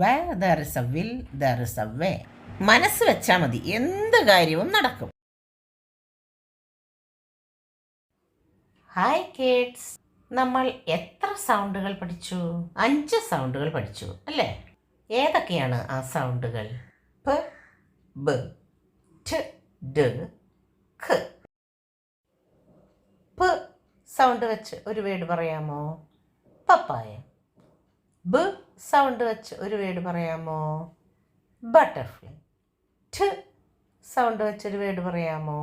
Where there is a will, there is a way. മനസ്സ് വെച്ചാൽ മതി, എന്ത് കാര്യവും നടക്കും. ഹായ് കിഡ്സ്, നമ്മൾ എത്ര സൗണ്ടുകൾ പഠിച്ചു? 5 സൗണ്ടുകൾ പഠിച്ചു അല്ലേ? ഏതൊക്കെയാണ് ആ സൗണ്ടുകൾ? പ, ബ, ഠ, ഡ, ഖ. പ സൗണ്ട് വെച്ച് ഒരു വേർഡ് പറയാമോ? പപ്പായ. ബ സൗണ്ട് വെച്ച് ഒരു വേർഡ് പറയാമോ? ബട്ടർഫ്ലൈ. ഠ സൗണ്ട് വെച്ചൊരു വേർഡ് പറയാമോ?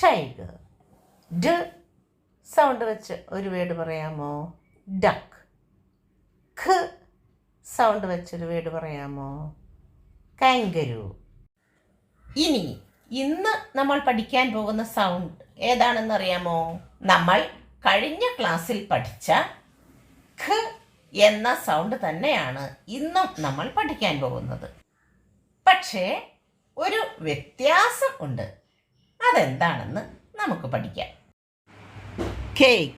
ടൈഗർ. ഡ സൗണ്ട് വെച്ച് ഒരു വേർഡ് പറയാമോ? ഡക്ക്. ഖ സൗണ്ട് വെച്ചൊരു വേർഡ് പറയാമോ? കാങ്കരു. ഇനി ഇന്ന് നമ്മൾ പഠിക്കാൻ പോകുന്ന സൗണ്ട് ഏതാണെന്ന് അറിയാമോ? നമ്മൾ കഴിഞ്ഞ ക്ലാസ്സിൽ പഠിച്ച ഖ എന്ന സൗണ്ട് തന്നെയാണ് ഇന്നും നമ്മൾ പഠിക്കാൻ പോകുന്നത്. പക്ഷേ ഒരു വ്യത്യാസം ഉണ്ട്. അതെന്താണെന്ന് നമുക്ക് പഠിക്കാം. കേക്ക്.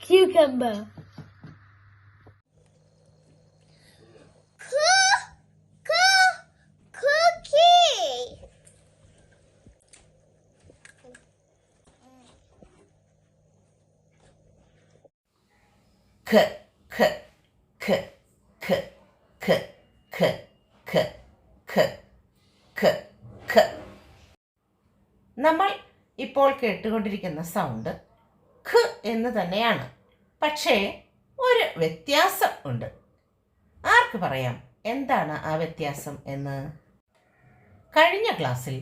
Cucumber. Cookie. ഖ ഖ ഖ ഖ ഖ ഖ ഖ ഖ ഖ ഖ. നമ്മൾ ഇപ്പോൾ കേട്ടുകൊണ്ടിരിക്കുന്ന സൗണ്ട് ഖ എന്ന് തന്നെയാണ്. പക്ഷേ ഒരു വ്യത്യാസം ഉണ്ട്. ആർക്ക് പറയാം എന്താണ് ആ വ്യത്യാസം എന്ന്? കഴിഞ്ഞ ക്ലാസ്സിൽ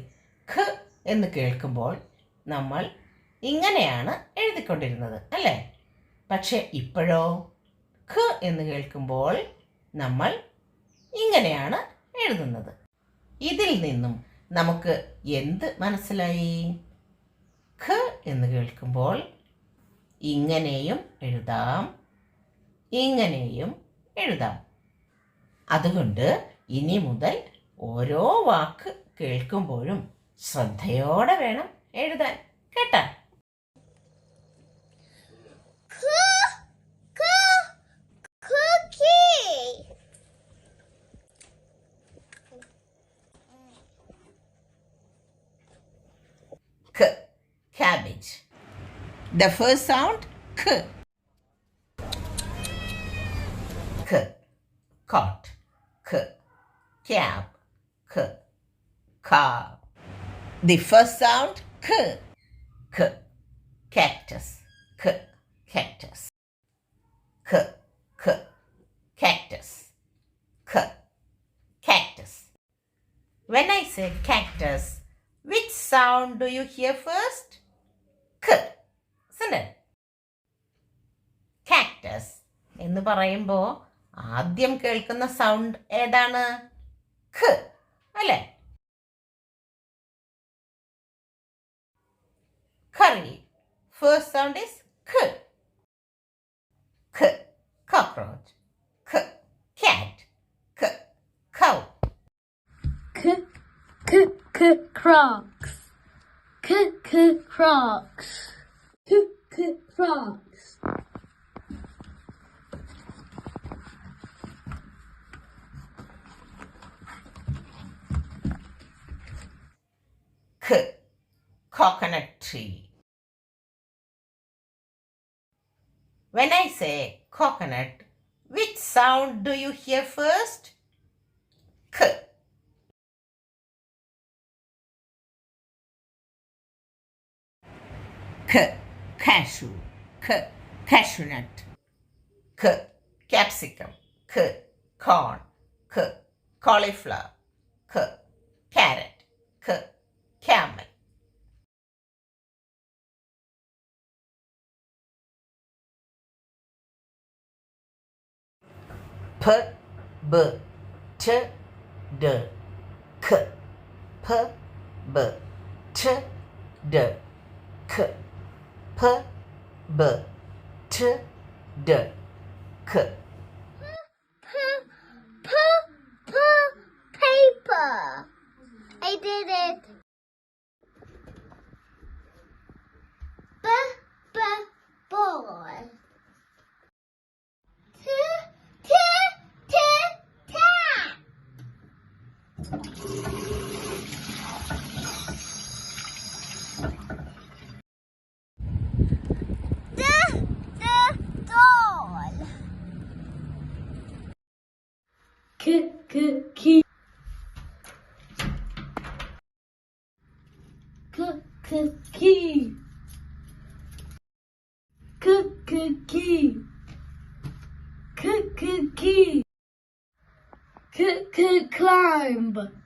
ഖ എന്ന് കേൾക്കുമ്പോൾ നമ്മൾ ഇങ്ങനെയാണ് എഴുതിക്കൊണ്ടിരുന്നത് അല്ലേ? പക്ഷേ ഇപ്പോഴോ ഖ എന്ന് കേൾക്കുമ്പോൾ നമ്മൾ ഇങ്ങനെയാണ് എഴുതുന്നത്. ഇതിൽ നിന്നും നമുക്ക് എന്ത് മനസ്സിലായി? ഖ എന്ന് കേൾക്കുമ്പോൾ ഇങ്ങനെയും എഴുതാം, ഇങ്ങനെയും എഴുതാം. അതുകൊണ്ട് ഇനി മുതൽ ഓരോ വാക്ക് കേൾക്കുമ്പോഴും ശ്രദ്ധയോടെ വേണം എഴുതാൻ, കേട്ടാ? Cabbage. The first sound k. K. Cot. K. Cab. K. Car. The first sound k. K. Cactus. K. Cactus. K. K. Cactus. K. Cactus. When I say cactus, which sound do you hear first? K. Isn't it? Cactus എന്ന് പറയുമ്പോൾ ആദ്യം കേൾക്കുന്ന sound ഏതാണ്? ഖ അല്ലേ? Curry. First sound is k. K. Cockroach. K. Cat. K. Cow. K. Crocs. Crocs. Crocs. K. Coconut tree. When I say coconut, which sound do you hear first? K. cashew, cashew nut. Capsicum, corn, cauliflower, carrot, camel. P, b, t, d, k. P, b, t, d, k. P, b, t, d, k. Paper. I did it. Ball. Tap. The doll. Key. Key. Key. Climb.